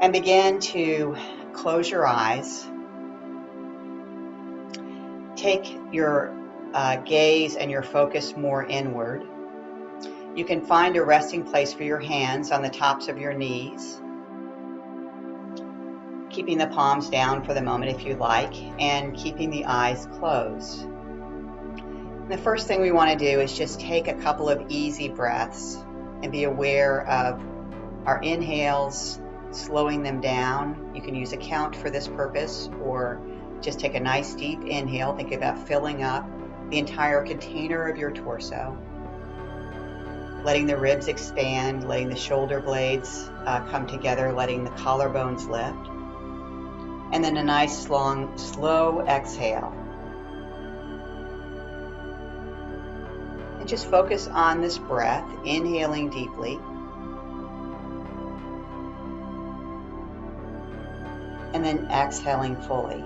And begin to close your eyes. Take your gaze and your focus more inward. You can find a resting place for your hands on the tops of your knees, keeping the palms down for the moment if you like, and keeping the eyes closed. And the first thing we want to do is just take a couple of easy breaths and be aware of our inhales, slowing them down. You can use a count for this purpose, or just take a nice deep inhale. Think about filling up the entire container of your torso, letting the ribs expand, letting the shoulder blades come together, letting the collarbones lift. And then a nice long, slow exhale. And just focus on this breath, inhaling deeply. And then exhaling fully.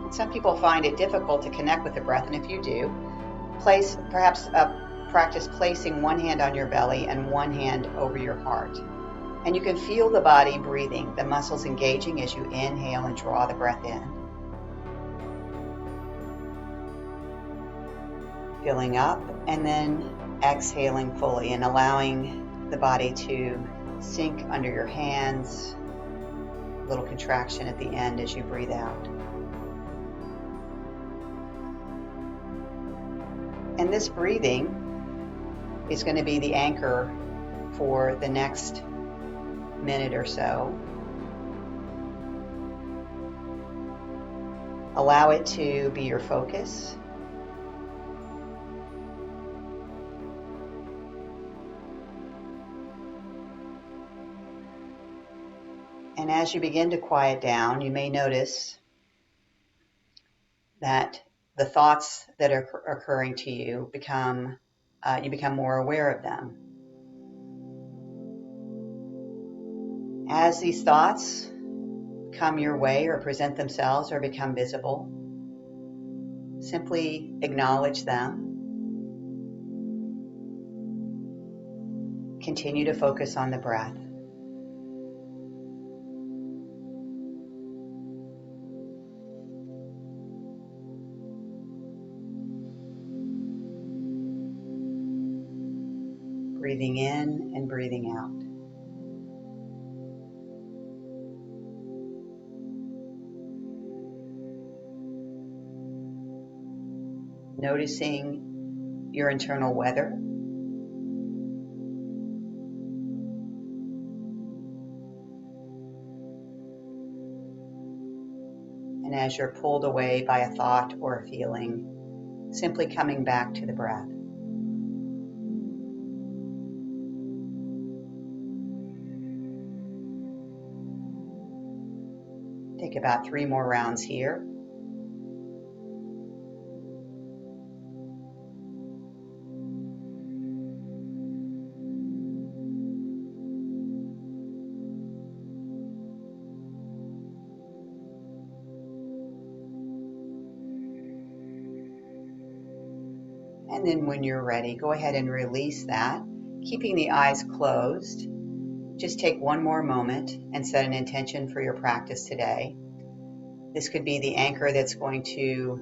And some people find it difficult to connect with the breath, and if you do, practice placing one hand on your belly and one hand over your heart. And you can feel the body breathing, the muscles engaging as you inhale and draw the breath in. Filling up and then exhaling fully and allowing the body to sink under your hands. A little contraction at the end as you breathe out. And this breathing is going to be the anchor for the next minute or so. Allow it to be your focus. And as you begin to quiet down, you may notice that the thoughts that are occurring to you become more aware of them. As these thoughts come your way or present themselves or become visible, simply acknowledge them. Continue to focus on the breath. Breathing in and breathing out. Noticing your internal weather. And as you're pulled away by a thought or a feeling, simply coming back to the breath. Take about 3 more rounds here. And then when you're ready, go ahead and release that, keeping the eyes closed. Just take one more moment and set an intention for your practice today. This could be the anchor that's going to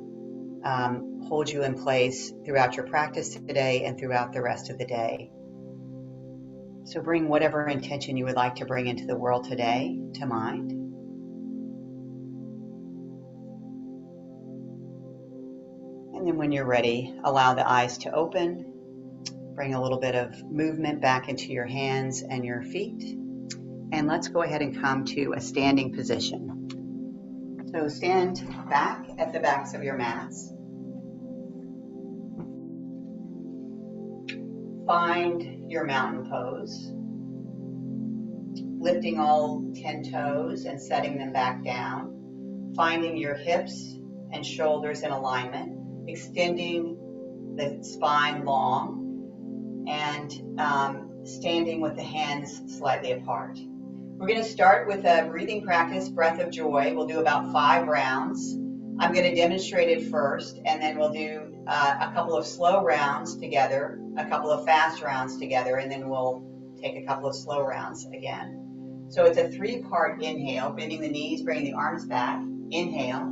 hold you in place throughout your practice today and throughout the rest of the day. So bring whatever intention you would like to bring into the world today to mind. And then when you're ready, allow the eyes to open. Bring a little bit of movement back into your hands and your feet. And let's go ahead and come to a standing position. So stand back at the backs of your mats. Find your mountain pose. Lifting all 10 toes and setting them back down. Finding your hips and shoulders in alignment. Extending the spine long and standing with the hands slightly apart. We're going to start with a breathing practice, breath of joy. We'll do about 5 rounds. I'm going to demonstrate it first, and then we'll do a couple of slow rounds together, a couple of fast rounds together, and then we'll take a couple of slow rounds again. So it's a 3-part inhale, bending the knees, bringing the arms back. Inhale.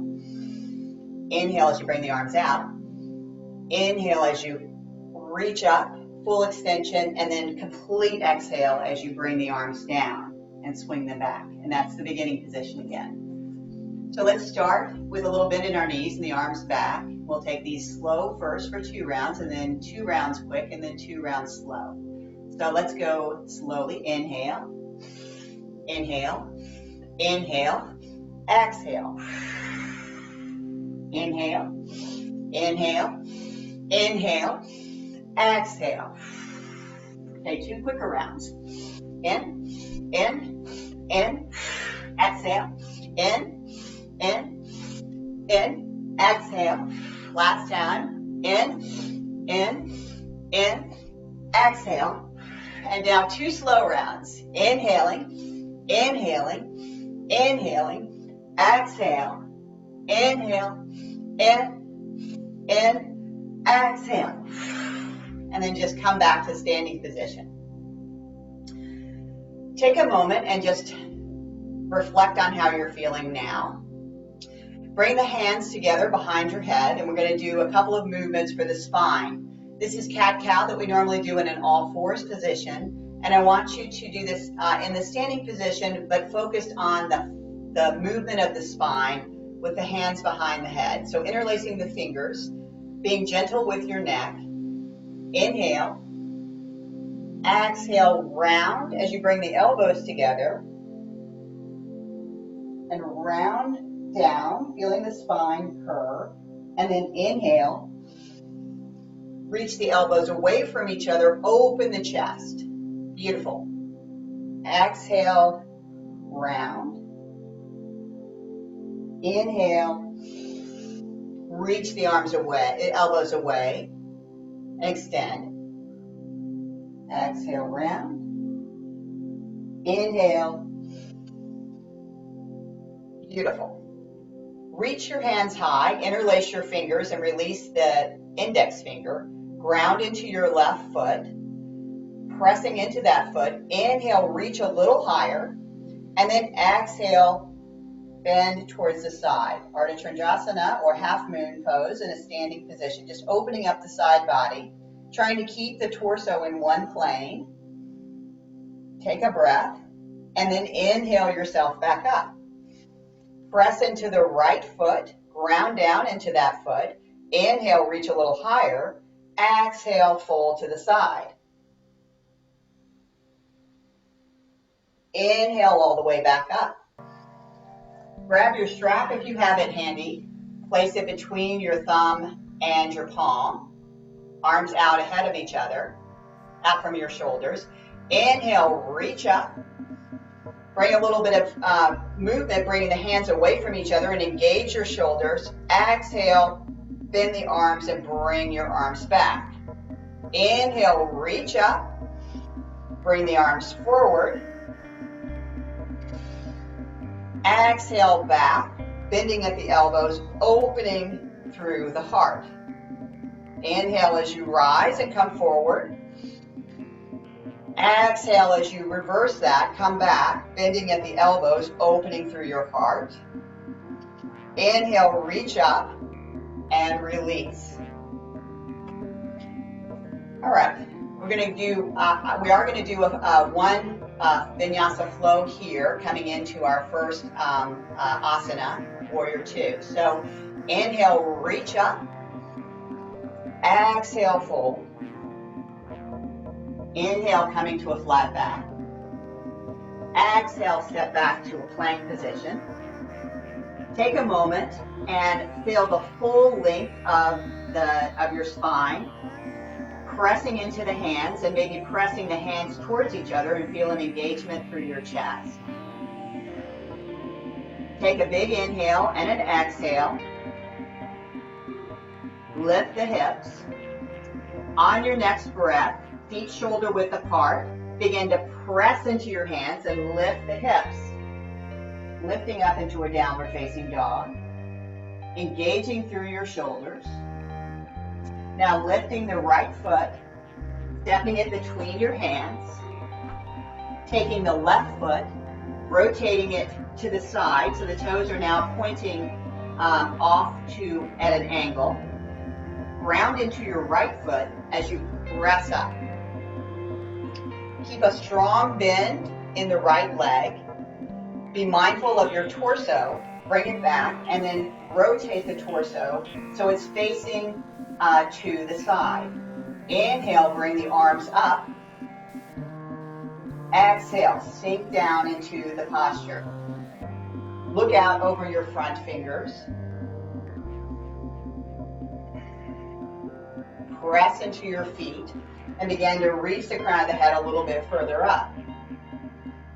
Inhale as you bring the arms out. Inhale as you reach up, full extension, and then complete exhale as you bring the arms down and swing them back. And that's the beginning position again. So let's start with a little bend in our knees and the arms back. We'll take these slow first for 2 rounds, and then 2 rounds quick, and then 2 rounds slow. So let's go slowly. Inhale, inhale, inhale, exhale. Inhale, inhale, inhale, exhale. Okay, 2 quicker rounds. In, exhale. In, exhale. Last time. In, exhale. And now 2 slow rounds. Inhaling, inhaling, inhaling, exhale. Inhale, in, exhale. And then just come back to standing position. Take a moment and just reflect on how you're feeling now. Bring the hands together behind your head, and we're going to do a couple of movements for the spine. This is cat-cow that we normally do in an all-fours position, and I want you to do this in the standing position, but focused on the movement of the spine with the hands behind the head. So interlacing the fingers, being gentle with your neck. Inhale. Exhale, round as you bring the elbows together. And round down, feeling the spine curve. And then inhale. Reach the elbows away from each other, open the chest. Beautiful. Exhale, round. Inhale, reach the arms away, elbows away, and extend. Exhale, round. Inhale. Beautiful. Reach your hands high, interlace your fingers, and release the index finger. Ground into your left foot, pressing into that foot. Inhale, reach a little higher, and then exhale, bend towards the side. Ardha Chandrasana or half moon pose in a standing position, just opening up the side body, trying to keep the torso in one plane. Take a breath, and then inhale yourself back up. Press into the right foot, ground down into that foot. Inhale, reach a little higher. Exhale, fold to the side. Inhale all the way back up. Grab your strap if you have it handy. Place it between your thumb and your palm. Arms out ahead of each other, out from your shoulders. Inhale, reach up. Bring a little bit of movement, bringing the hands away from each other and engage your shoulders. Exhale, bend the arms and bring your arms back. Inhale, reach up. Bring the arms forward. Exhale, back, bending at the elbows, opening through the heart. Inhale as you rise and come forward. Exhale as you reverse that, come back, bending at the elbows, opening through your heart. Inhale, reach up and release. All right, we are going to do one vinyasa flow here, coming into our first asana, warrior 2. So inhale, reach up. Exhale, fold. Inhale, coming to a flat back. Exhale, step back to a plank position. Take a moment and feel the full length of your spine, pressing into the hands and maybe pressing the hands towards each other and feel an engagement through your chest. Take a big inhale and an exhale. Lift the hips. On your next breath, feet shoulder width apart. Begin to press into your hands and lift the hips. Lifting up into a downward facing dog. Engaging through your shoulders. Now lifting the right foot, stepping it between your hands. taking the left foot, rotating it to the side, so the toes are now pointing off to at an angle. Ground into your right foot as you press up. Keep a strong bend in the right leg. Be mindful of your torso. Bring it back and then rotate the torso so it's facing to the side. Inhale, bring the arms up. Exhale, sink down into the posture. Look out over your front fingers. Press into your feet and begin to reach the crown of the head a little bit further up.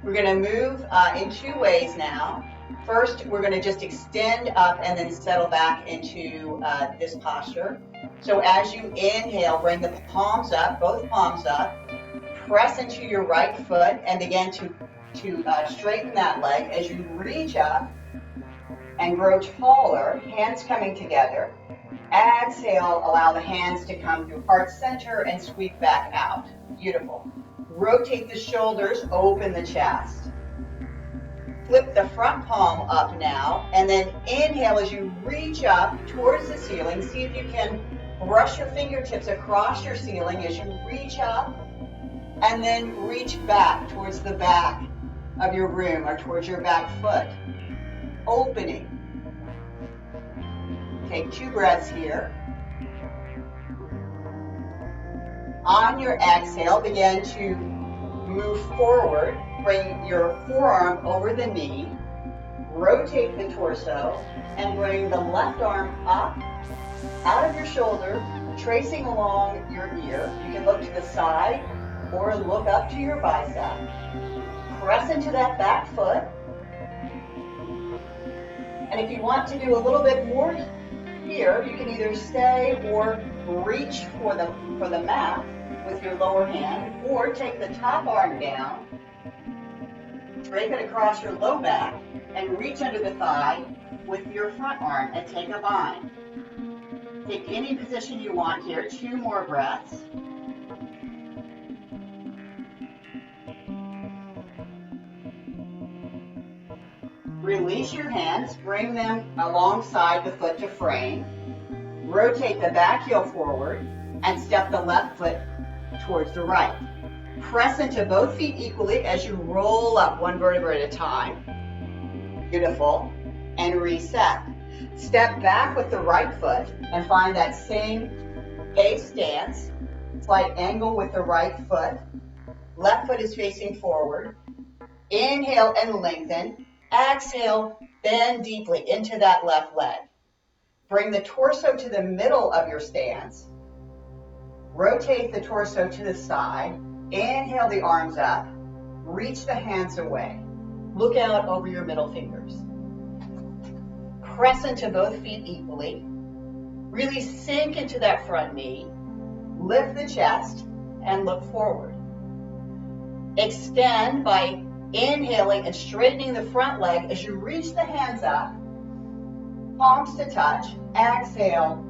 We're going to move in two ways now. First, we're going to just extend up and then settle back into this posture. So as you inhale, bring the palms up, both palms up. Press into your right foot and begin to straighten that leg as you reach up and grow taller, hands coming together. Exhale, allow the hands to come through heart center and sweep back out. Beautiful. Rotate the shoulders, open the chest. Flip the front palm up now, and then inhale as you reach up towards the ceiling. See if you can brush your fingertips across your ceiling as you reach up, and then reach back towards the back of your room or towards your back foot. Opening. Take 2 breaths here. On your exhale, begin to move forward. Bring your forearm over the knee. Rotate the torso and bring the left arm up, out of your shoulder, tracing along your ear. You can look to the side or look up to your bicep. Press into that back foot. And if you want to do a little bit more here, you can either stay or reach for the mat with your lower hand, or take the top arm down, drape it across your low back, and reach under the thigh with your front arm and take a bind. Take any position you want here. 2 more breaths. Release your hands, bring them alongside the foot to frame. Rotate the back heel forward and step the left foot towards the right. Press into both feet equally as you roll up 1 vertebra at a time. Beautiful. And reset. Step back with the right foot and find that same A stance. Slight angle with the right foot. Left foot is facing forward. Inhale and lengthen. Exhale, bend deeply into that left leg. Bring the torso to the middle of your stance. Rotate the torso to the side. Inhale the arms up. Reach the hands away. Look out over your middle fingers. Press into both feet equally. Really sink into that front knee. Lift the chest and look forward. Extend by inhaling and straightening the front leg as you reach the hands up. Palms to touch. Exhale.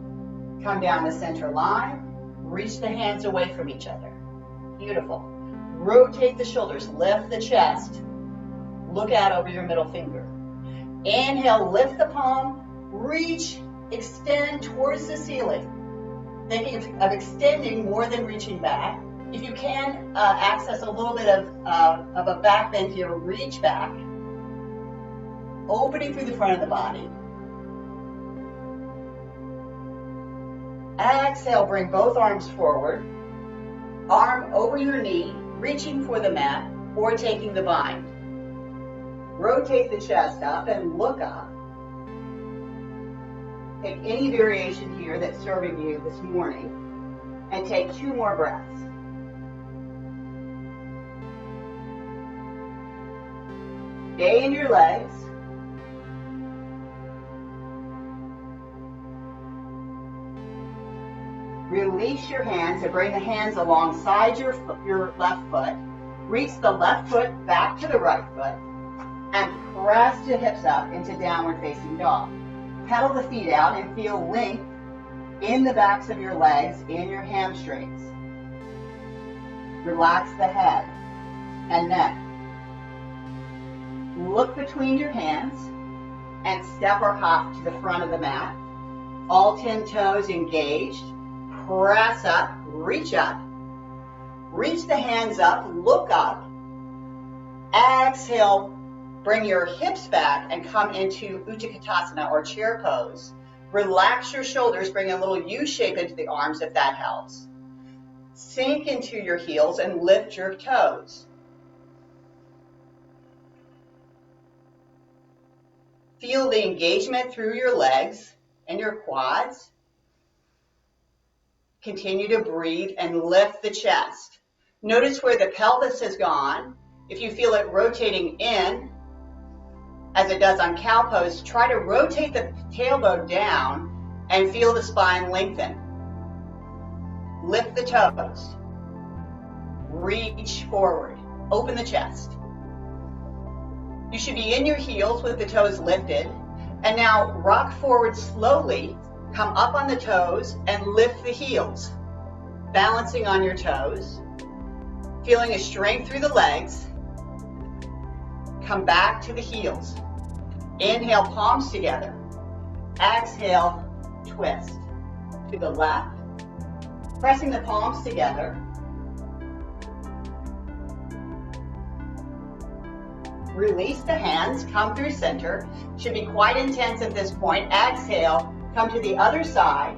Come down the center line. Reach the hands away from each other. Beautiful. Rotate the shoulders. Lift the chest. Look out over your middle finger. Inhale, lift the palm. Reach, extend towards the ceiling. Thinking of extending more than reaching back. If you can access a little bit of a back bend here, reach back. Opening through the front of the body. Exhale, bring both arms forward. Arm over your knee, reaching for the mat or taking the bind. Rotate the chest up and look up. Take any variation here that's serving you this morning and take 2 more breaths. Stay in your legs. Release your hands and bring the hands alongside your left foot. Reach the left foot back to the right foot and press the hips up into downward facing dog. Pedal the feet out and feel length in the backs of your legs and your hamstrings. Relax the head and neck. Look between your hands and step or hop to the front of the mat. All 10 toes engaged. Press up, reach up. Reach the hands up, look up. Exhale, bring your hips back and come into Utkatasana or chair pose. Relax your shoulders, bring a little U shape into the arms if that helps. Sink into your heels and lift your toes. Feel the engagement through your legs and your quads. Continue to breathe and lift the chest. Notice where the pelvis has gone. If you feel it rotating in, as it does on cow pose, try to rotate the tailbone down and feel the spine lengthen. Lift the toes. Reach forward. Open the chest. You should be in your heels with the toes lifted. And now rock forward slowly. Come up on the toes and lift the heels. Balancing on your toes. Feeling a strength through the legs. Come back to the heels. Inhale, palms together. Exhale, twist. To the left. Pressing the palms together. Release the hands, come through center. Should be quite intense at this point. Exhale, come to the other side.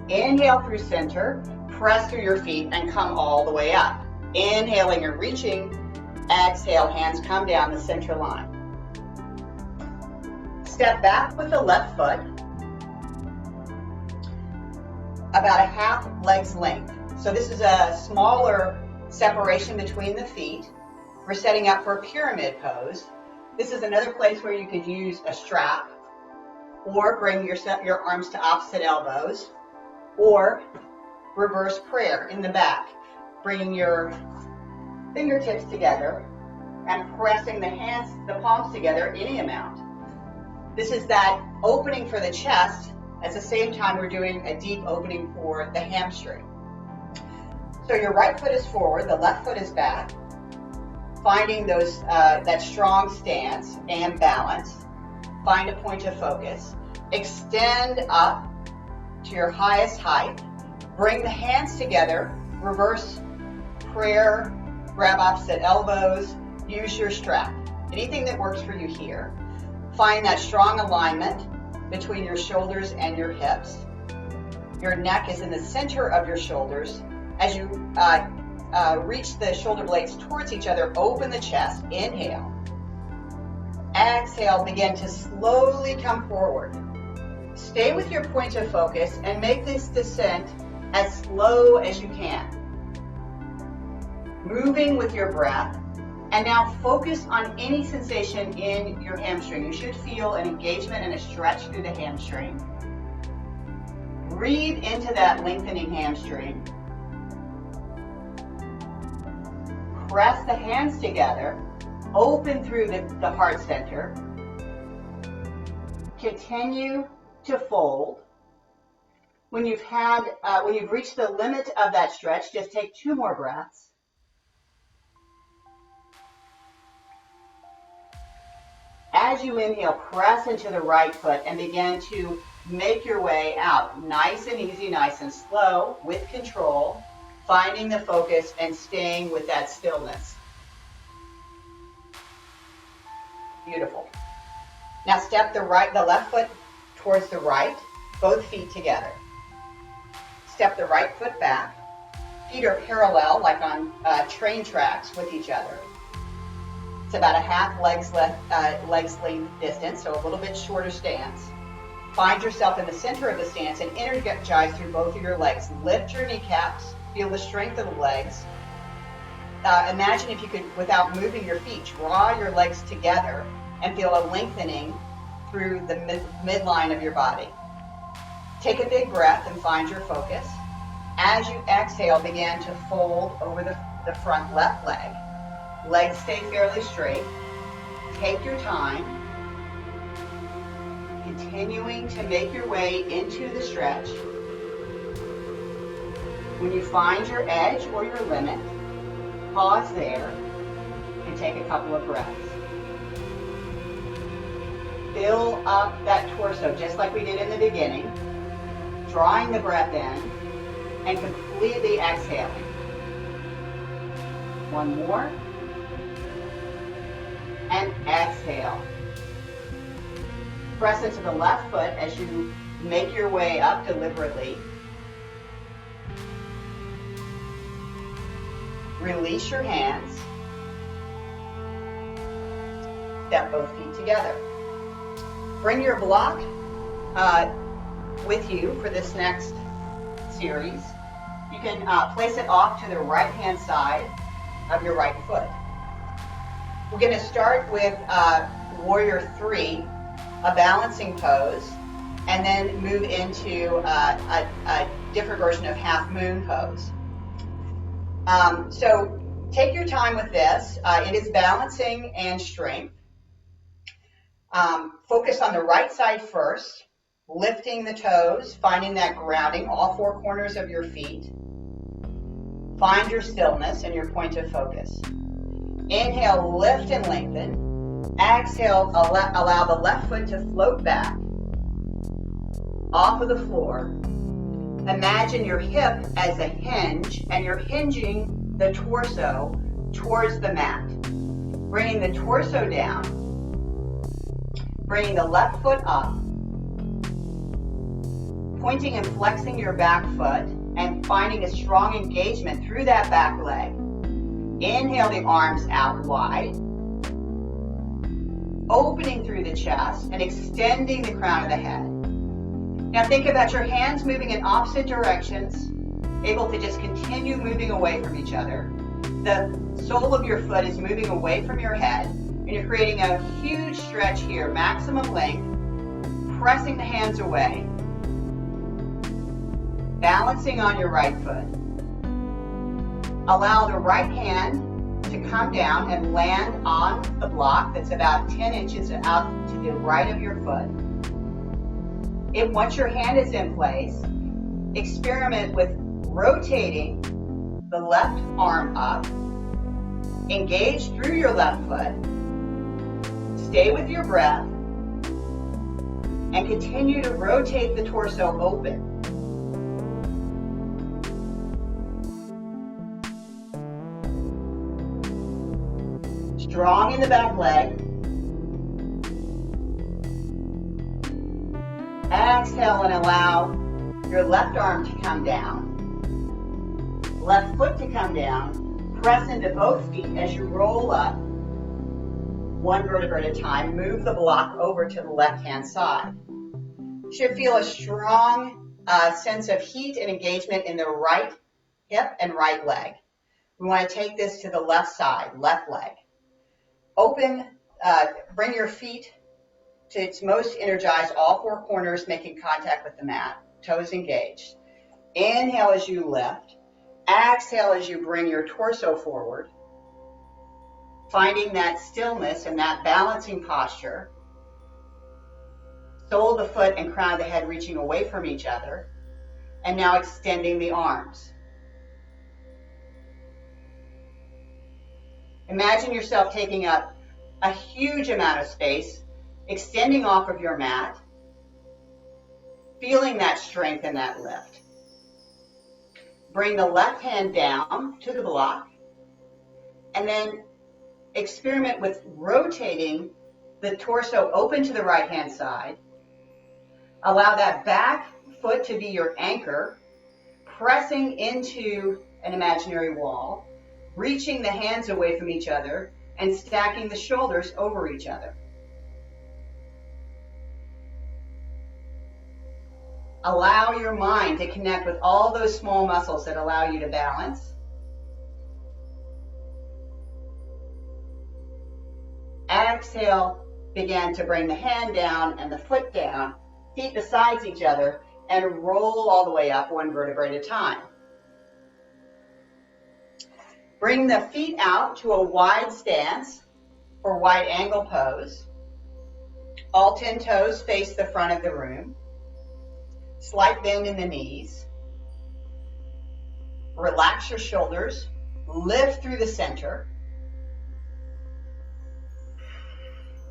Inhale through center, press through your feet and come all the way up. Inhaling and reaching. Exhale, hands come down the center line. Step back with the left foot. About a half leg's length. So this is a smaller separation between the feet. We're setting up for a pyramid pose. This is another place where you could use a strap or bring your arms to opposite elbows or reverse prayer in the back, bringing your fingertips together and pressing the palms together any amount. This is that opening for the chest. At the same time, we're doing a deep opening for the hamstring. So your right foot is forward, the left foot is back. Finding that strong stance and balance. Find a point of focus. Extend up to your highest height. Bring the hands together. Reverse prayer. Grab opposite elbows. Use your strap. Anything that works for you here. Find that strong alignment between your shoulders and your hips. Your neck is in the center of your shoulders. As you reach the shoulder blades towards each other, open the chest. Inhale. Exhale, begin to slowly come forward. Stay with your point of focus and make this descent as slow as you can. Moving with your breath. And now focus on any sensation in your hamstring. You should feel an engagement and a stretch through the hamstring. Breathe into that lengthening hamstring. Press the hands together. Open through the heart center. Continue to fold. When you've reached the limit of that stretch, just take 2 more breaths. As you inhale, press into the right foot and begin to make your way out. Nice and easy, nice and slow, with control, finding the focus and staying with that stillness. Beautiful. Now step the left foot towards the right, both feet together. Step the right foot back. Feet are parallel, like on train tracks with each other. It's about a half legs length distance, so a little bit shorter stance. Find yourself in the center of the stance and energize through both of your legs. Lift your kneecaps, feel the strength of the legs. Imagine if you could, without moving your feet, draw your legs together and feel a lengthening through the midline of your body. Take a big breath and find your focus. As you exhale, begin to fold over the front left leg. Legs stay fairly straight. Take your time. Continuing to make your way into the stretch. When you find your edge or your limit, pause there and take a couple of breaths. Fill up that torso just like we did in the beginning, drawing the breath in and completely exhaling. One more. And exhale. Press into the left foot as you make your way up deliberately. Release your hands. Step both feet together. Bring your block with you for this next series. You can place it off to the right-hand side of your right foot. We're going to start with Warrior 3, a balancing pose, and then move into a different version of Half Moon Pose. So take your time with this. It is balancing and strength. Focus on the right side first, lifting the toes, finding that grounding, all four corners of your feet. Find your stillness and your point of focus. Inhale, lift and lengthen. Exhale, allow the left foot to float back off of the floor. Imagine your hip as a hinge, and you're hinging the torso towards the mat. Bringing the torso down, bringing the left foot up, pointing and flexing your back foot, and finding a strong engagement through that back leg. Inhale the arms out wide, opening through the chest and extending the crown of the head. Now think about your hands moving in opposite directions, able to just continue moving away from each other. The sole of your foot is moving away from your head, and you're creating a huge stretch here, maximum length, pressing the hands away, balancing on your right foot. Allow the right hand to come down and land on the block that's about 10 inches out to the right of your foot. Once your hand is in place, experiment with rotating the left arm up, engage through your left foot, stay with your breath, and continue to rotate the torso open. Strong in the back leg. Exhale and allow your left arm to come down, left foot to come down. Press into both feet as you roll up, one vertebra at a time. Move the block over to the left-hand side. You should feel a strong sense of heat and engagement in the right hip and right leg. We want to take this to the left side, left leg. Open, bring your feet to its most energized, all four corners making contact with the mat, toes engaged. Inhale as you lift. Exhale as you bring your torso forward, finding that stillness and that balancing posture. Sole of the foot and crown of the head reaching away from each other, and now extending the arms. Imagine yourself taking up a huge amount of space, extending off of your mat, feeling that strength and that lift. Bring the left hand down to the block, and then experiment with rotating the torso open to the right-hand side. Allow that back foot to be your anchor, pressing into an imaginary wall, reaching the hands away from each other, and stacking the shoulders over each other. Allow your mind to connect with all those small muscles that allow you to balance. Exhale, begin to bring the hand down and the foot down, feet beside each other, and roll all the way up one vertebra at a time. Bring the feet out to a wide stance or wide angle pose. All 10 toes face the front of the room. Slight bend in the knees. Relax your shoulders, lift through the center.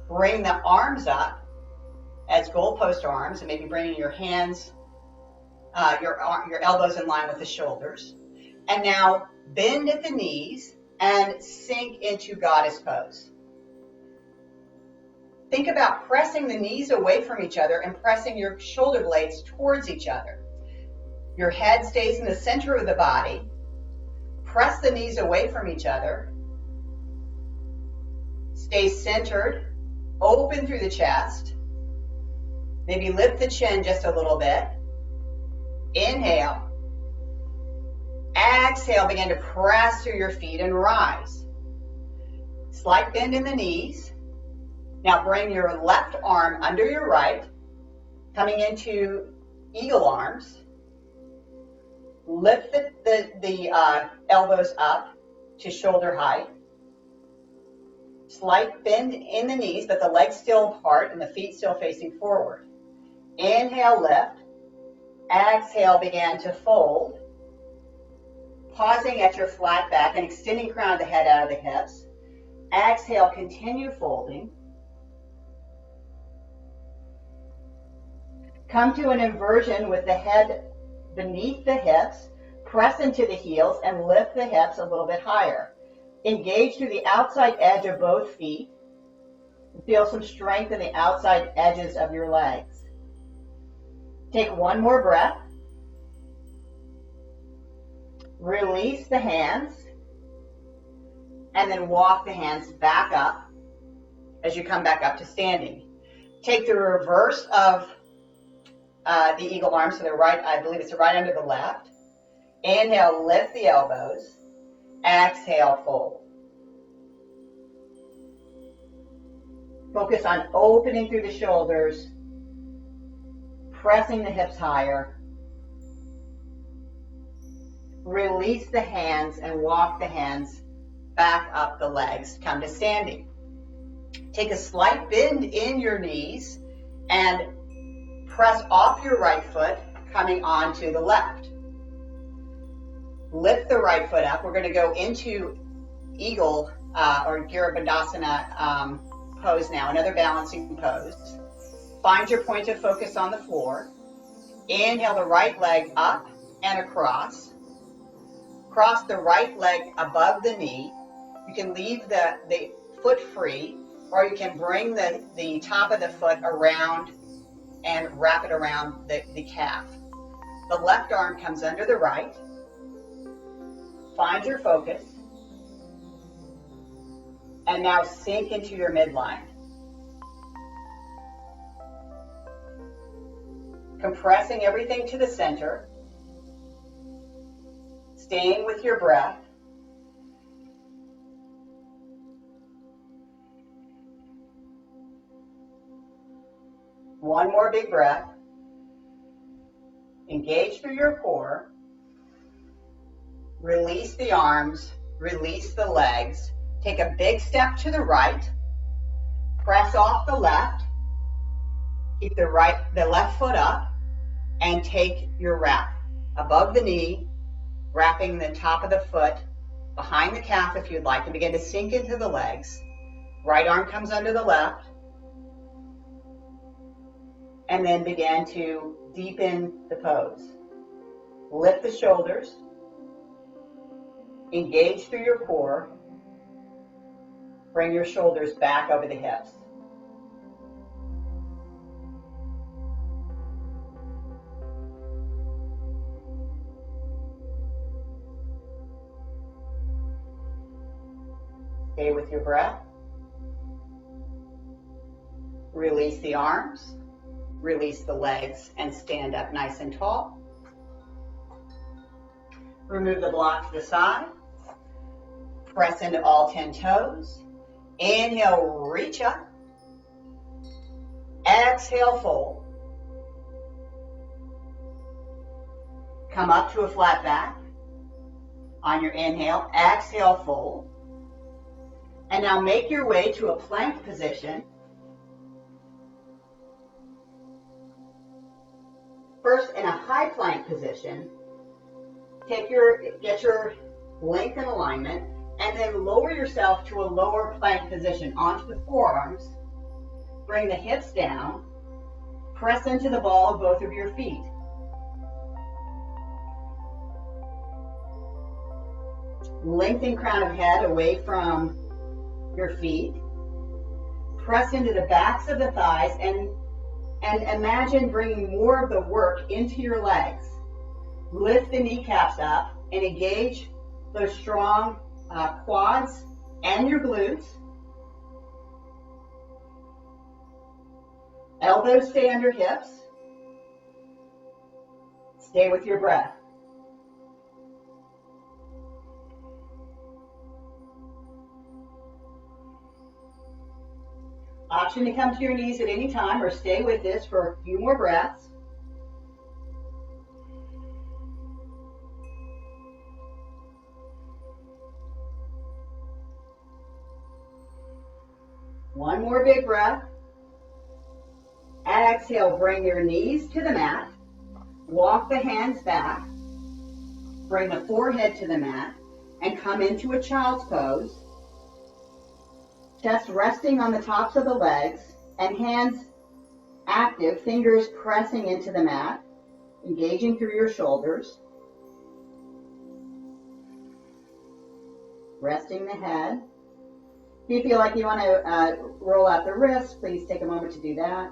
Bring the arms up as goalpost arms, and maybe bringing your hands, your elbows in line with the shoulders. And now bend at the knees and sink into Goddess Pose. Think about pressing the knees away from each other and pressing your shoulder blades towards each other. Your head stays in the center of the body. Press the knees away from each other. Stay centered. Open through the chest. Maybe lift the chin just a little bit. Inhale. Exhale, begin to press through your feet and rise. Slight bend in the knees. Now bring your left arm under your right, coming into eagle arms. Lift the elbows up to shoulder height. Slight bend in the knees, but the legs still apart and the feet still facing forward. Inhale, lift. Exhale, begin to fold. Pausing at your flat back and extending crown of the head out of the hips. Exhale, continue folding. Come to an inversion with the head beneath the hips. Press into the heels and lift the hips a little bit higher. Engage through the outside edge of both feet. Feel some strength in the outside edges of your legs. Take one more breath. Release the hands. And then walk the hands back up as you come back up to standing. Take the reverse of the eagle arms to the right, I believe it's right under the left. Inhale, lift the elbows. Exhale, fold. Focus on opening through the shoulders, pressing the hips higher. Release the hands and walk the hands back up the legs. Come to standing. Take a slight bend in your knees and press off your right foot, coming onto the left. Lift the right foot up. We're going to go into eagle or Girabandhasana pose now, another balancing pose. Find your point of focus on the floor. Inhale the right leg up and across. Cross the right leg above the knee. You can leave the foot free, or you can bring the top of the foot around and wrap it around the calf. The left arm comes under the right. Find your focus. And now sink into your midline. Compressing everything to the center. Staying with your breath. One more big breath. Engage through your core. Release the arms. Release the legs. Take a big step to the right. Press off the left. Keep the left foot up. And take your wrap above the knee, wrapping the top of the foot behind the calf if you'd like, and begin to sink into the legs. Right arm comes under the left. And then begin to deepen the pose. Lift the shoulders. Engage through your core. Bring your shoulders back over the hips. Stay with your breath. Release the arms. Release the legs and stand up nice and tall. Remove the block to the side. Press into all 10 toes. Inhale, reach up. Exhale, fold. Come up to a flat back. On your inhale, exhale, fold. And now make your way to a plank position. First in a high plank position, get your length and alignment, and then lower yourself to a lower plank position onto the forearms. Bring the hips down. Press into the ball of both of your feet. Lengthen crown of head away from your feet. Press into the backs of the thighs and imagine bringing more of the work into your legs. Lift the kneecaps up and engage those strong quads and your glutes. Elbows stay under hips. Stay with your breath. Option to come to your knees at any time or stay with this for a few more breaths. One more big breath. Exhale, bring your knees to the mat. Walk the hands back. Bring the forehead to the mat and come into a child's pose. Chest resting on the tops of the legs and hands active, fingers pressing into the mat, engaging through your shoulders. Resting the head. If you feel like you want to roll out the wrists, please take a moment to do that.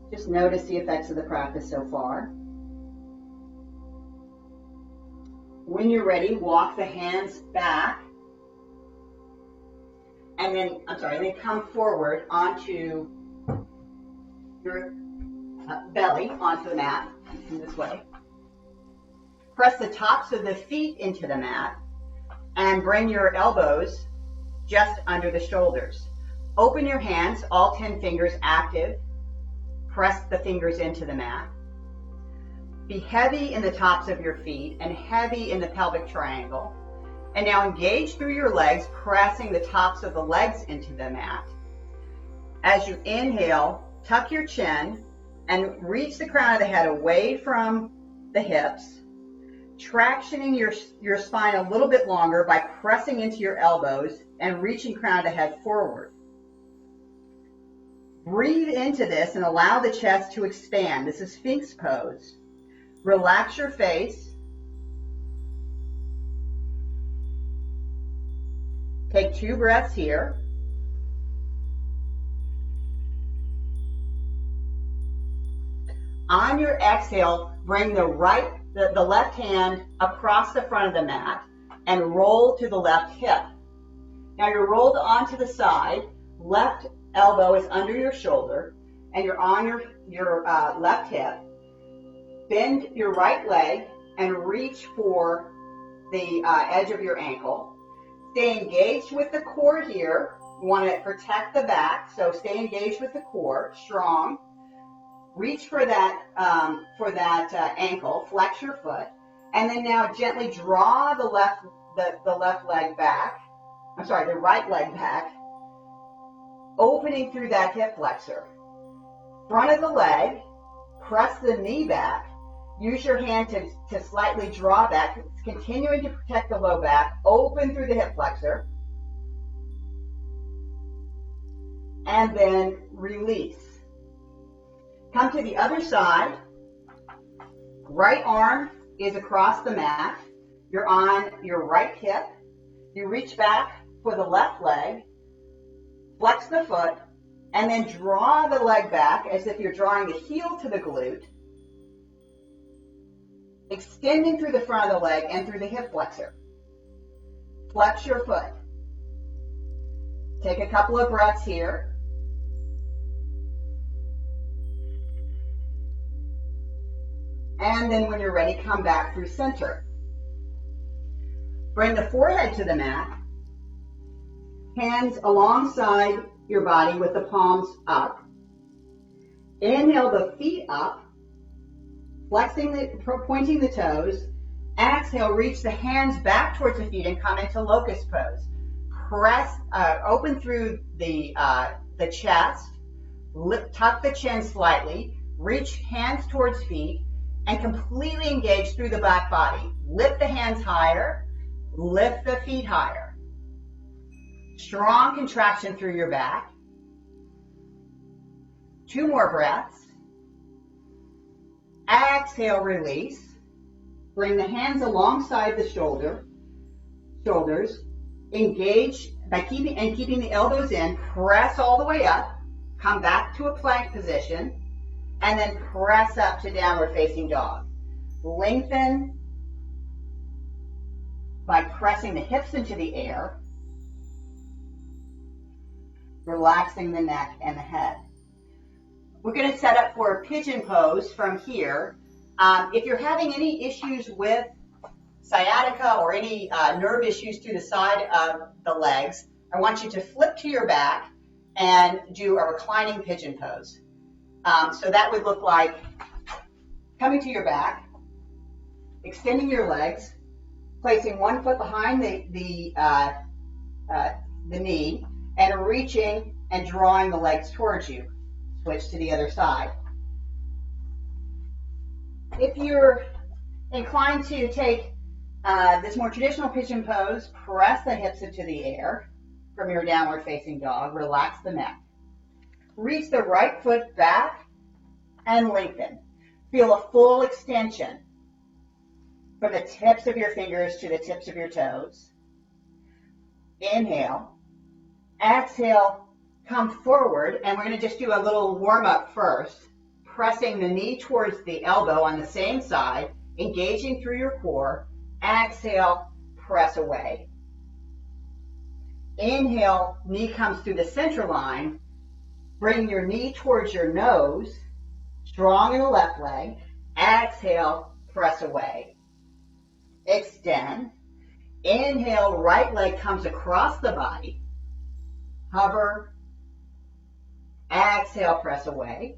Just notice the effects of the practice so far. When you're ready, walk the hands back. And then come forward onto your belly, onto the mat, in this way. Press the tops of the feet into the mat and bring your elbows just under the shoulders. Open your hands, all 10 fingers active. Press the fingers into the mat. Be heavy in the tops of your feet and heavy in the pelvic triangle. And now engage through your legs, pressing the tops of the legs into the mat. As you inhale, tuck your chin and reach the crown of the head away from the hips, tractioning your spine a little bit longer by pressing into your elbows and reaching crown of the head forward. Breathe into this and allow the chest to expand. This is Sphinx pose. Relax your face. Take 2 breaths here. On your exhale, bring the left hand across the front of the mat and roll to the left hip. Now you're rolled onto the side. Left elbow is under your shoulder and you're on your left hip. Bend your right leg and reach for the edge of your ankle. Stay engaged with the core here. You want to protect the back, so stay engaged with the core, strong. Reach for that ankle, flex your foot, and then now gently draw the right leg back, opening through that hip flexor. Front of the leg, press the knee back. Use your hand to slightly draw back, continuing to protect the low back, open through the hip flexor, and then release. Come to the other side. Right arm is across the mat. You're on your right hip. You reach back for the left leg, flex the foot, and then draw the leg back as if you're drawing the heel to the glute, extending through the front of the leg and through the hip flexor. Flex your foot. Take a couple of breaths here. And then when you're ready, come back through center. Bring the forehead to the mat. Hands alongside your body with the palms up. Inhale the feet up, pointing the toes. Exhale, reach the hands back towards the feet and come into Locust Pose. Press, open through the chest, Tuck the chin slightly, reach hands towards feet, and completely engage through the back body. Lift the hands higher, lift the feet higher. Strong contraction through your back. 2 more breaths. Exhale, release. Bring the hands alongside the shoulders. Engage by keeping the elbows in. Press all the way up. Come back to a plank position. And then press up to downward facing dog. Lengthen by pressing the hips into the air. Relaxing the neck and the head. We're going to set up for Pigeon Pose from here. If you're having any issues with sciatica or any nerve issues through the side of the legs, I want you to flip to your back and do a reclining pigeon pose. So that would look like coming to your back, extending your legs, placing one foot behind the knee, and reaching and drawing the legs towards you. Switch to the other side. If you're inclined to take this more traditional pigeon pose, press the hips into the air from your downward facing dog. Relax the neck. Reach the right foot back and lengthen. Feel a full extension from the tips of your fingers to the tips of your toes. Inhale. Exhale, come forward, and we're going to just do a little warm up first. Pressing the knee towards the elbow on the same side, engaging through your core. Exhale, press away. Inhale, knee comes through the center line. Bring your knee towards your nose, strong in the left leg. Exhale, press away. Extend. Inhale, right leg comes across the body. Hover. Exhale, press away.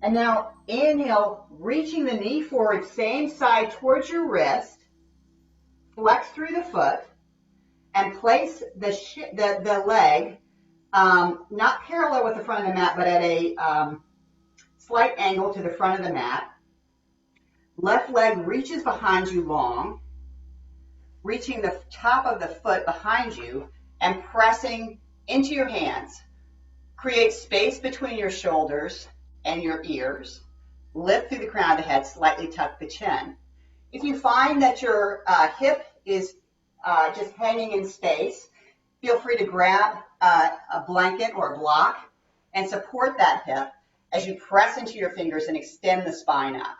And now inhale, reaching the knee forward, same side towards your wrist. Flex through the foot and place the leg not parallel with the front of the mat, but at a slight angle to the front of the mat. Left leg reaches behind you long, reaching the top of the foot behind you and pressing into your hands. Create space between your shoulders and your ears. Lift through the crown of the head, slightly tuck the chin. If you find that your hip is just hanging in space, feel free to grab a blanket or a block and support that hip as you press into your fingers and extend the spine up.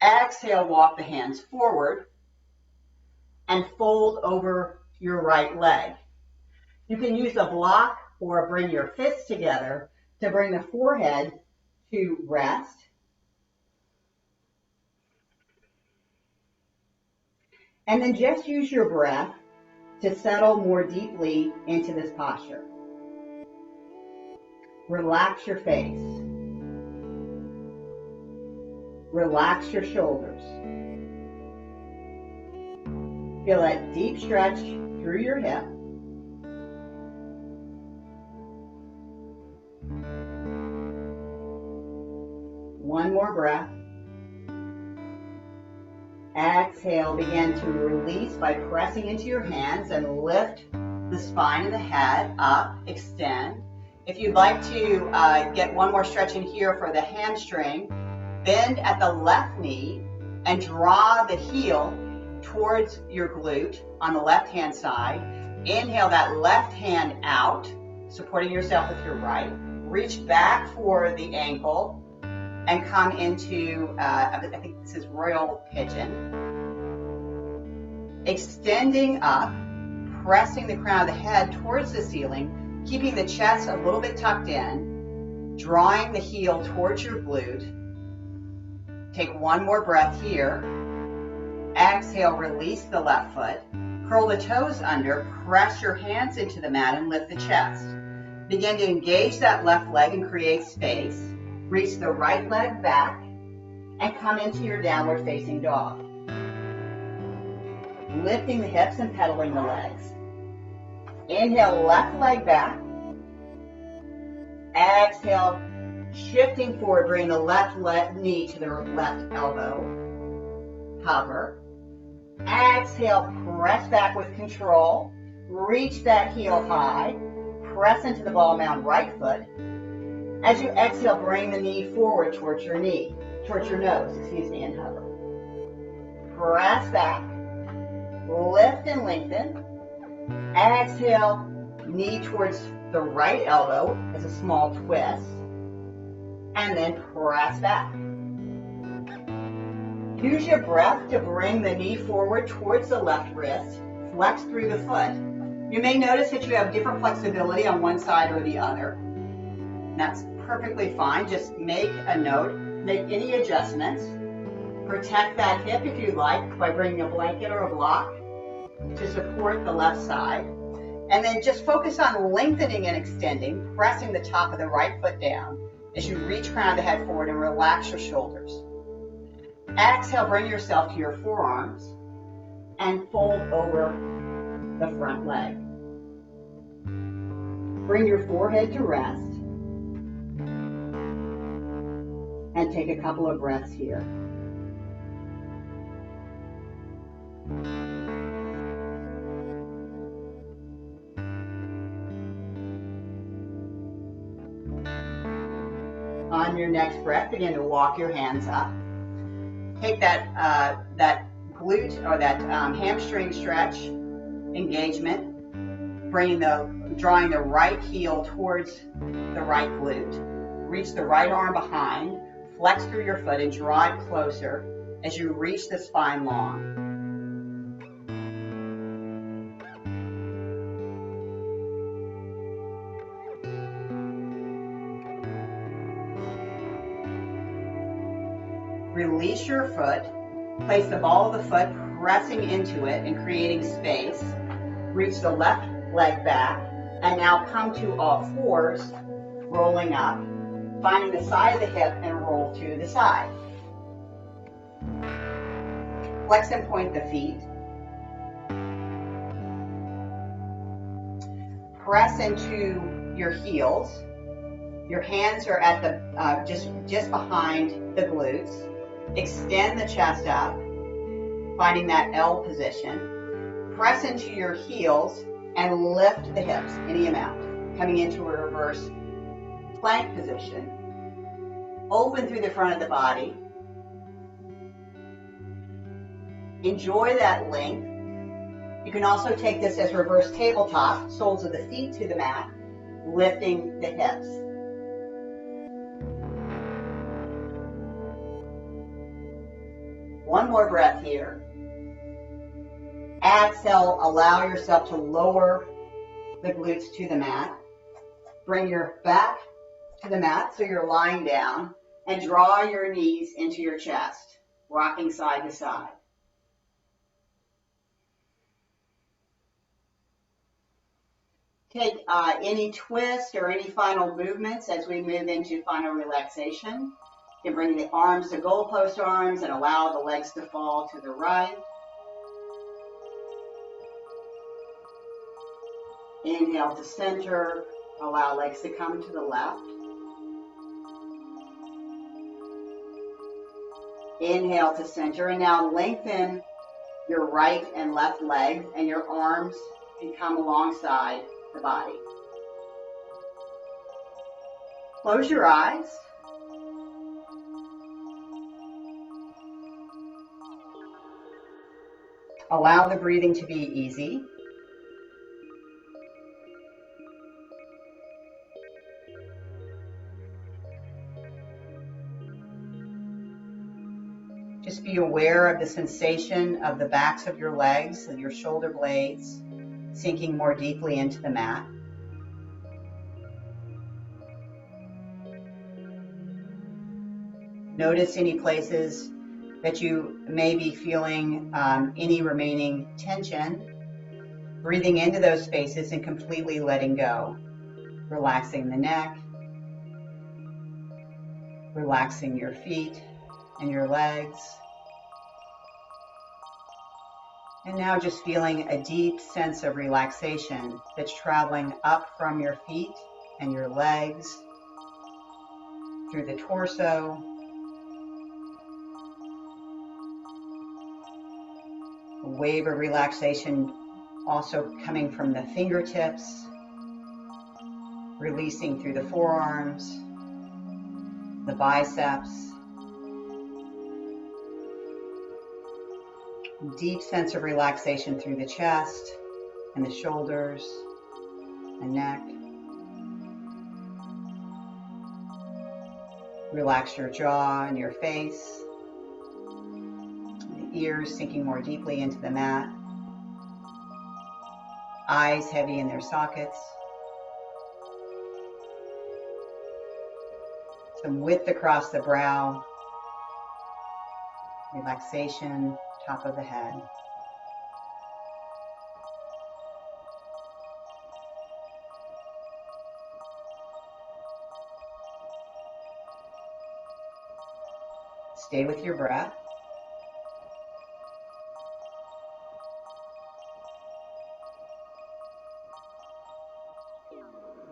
Exhale, walk the hands forward and fold over your right leg. You can use a block or bring your fists together to bring the forehead to rest. And then just use your breath to settle more deeply into this posture. Relax your face. Relax your shoulders. Feel that deep stretch through your hip. One more breath. Exhale, begin to release by pressing into your hands and lift the spine of the head up, extend. If you'd like to get one more stretch in here for the hamstring, bend at the left knee and draw the heel towards your glute on the left-hand side. Inhale that left hand out, supporting yourself with your right. Reach back for the ankle and come into, I think this is Royal Pigeon. Extending up, pressing the crown of the head towards the ceiling, keeping the chest a little bit tucked in, drawing the heel towards your glute. Take one more breath here. Exhale, release the left foot. Curl the toes under, press your hands into the mat and lift the chest. Begin to engage that left leg and create space. Reach the right leg back and come into your downward facing dog. Lifting the hips and pedaling the legs. Inhale, left leg back. Exhale, shifting forward, bring the left knee to the left elbow. Hover. Exhale, press back with control. Reach that heel high. Press into the ball mound right foot. As you exhale, bring the knee forward towards your nose, and hover. Press back. Lift and lengthen. Exhale, knee towards the right elbow as a small twist. And then press back. Use your breath to bring the knee forward towards the left wrist. Flex through the foot. You may notice that you have different flexibility on one side or the other. And that's perfectly fine. Just make a note. Make any adjustments. Protect that hip if you like by bringing a blanket or a block to support the left side. And then just focus on lengthening and extending, pressing the top of the right foot down as you reach crown the head forward and relax your shoulders. Exhale, bring yourself to your forearms and fold over the front leg. Bring your forehead to rest and take a couple of breaths here. On your next breath, begin to walk your hands up. Take that glute or that hamstring stretch engagement, drawing the right heel towards the right glute. Reach the right arm behind, flex through your foot and draw it closer as you reach the spine long. Release your foot. Place the ball of the foot pressing into it and creating space. Reach the left leg back and now come to all fours, rolling up, finding the side of the hip and roll to the side. Flex and point the feet. Press into your heels. Your hands are at the just behind the glutes. Extend the chest up, finding that L position. Press into your heels and lift the hips any amount, coming into a reverse plank position. Open through the front of the body. Enjoy that length. You can also take this as reverse tabletop, soles of the feet to the mat, lifting the hips. One more breath here. Exhale, allow yourself to lower the glutes to the mat. Bring your back to the mat so you're lying down and draw your knees into your chest, rocking side to side. Take any twist or any final movements as we move into final relaxation. You can bring the arms to goalpost arms and allow the legs to fall to the right. Inhale to center, allow legs to come to the left. Inhale to center, and now lengthen your right and left legs, and your arms can come alongside the body. Close your eyes. Allow the breathing to be easy. Just be aware of the sensation of the backs of your legs and your shoulder blades sinking more deeply into the mat. Notice any places that you may be feeling any remaining tension. Breathing into those spaces and completely letting go. Relaxing the neck. Relaxing your feet and your legs. And now just feeling a deep sense of relaxation that's traveling up from your feet and your legs through the torso, a wave of relaxation also coming from the fingertips, releasing through the forearms, the biceps. Deep sense of relaxation through the chest and the shoulders and neck. Relax your jaw and your face. The ears sinking more deeply into the mat. Eyes heavy in their sockets. Some width across the brow. Relaxation, top of the head. Stay with your breath.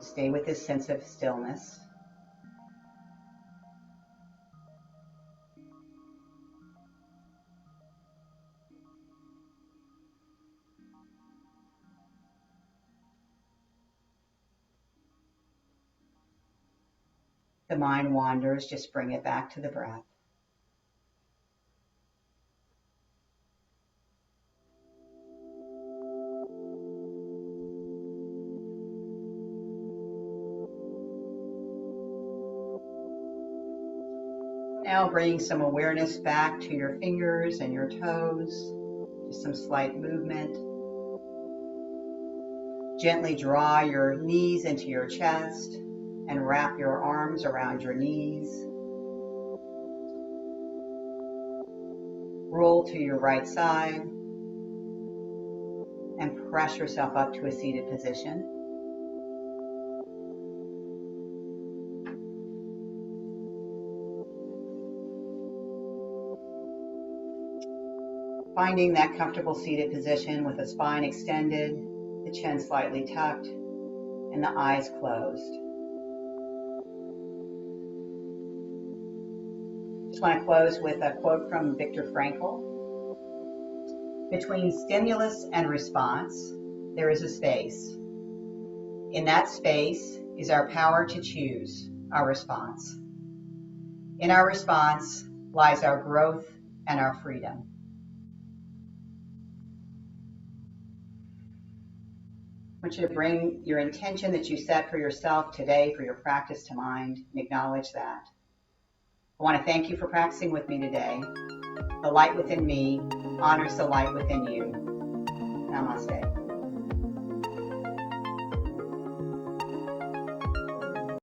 Stay with this sense of stillness. The mind wanders, just bring it back to the breath. Now bringing some awareness back to your fingers and your toes, just some slight movement. Gently draw your knees into your chest and wrap your arms around your knees. Roll to your right side and press yourself up to a seated position. Finding that comfortable seated position with the spine extended, the chin slightly tucked, and the eyes closed. Just want to close with a quote from Viktor Frankl. Between stimulus and response, there is a space. In that space is our power to choose our response. In our response lies our growth and our freedom. I want you to bring your intention that you set for yourself today for your practice to mind and acknowledge that. I want to thank you for practicing with me today. The light within me honors the light within you. Namaste.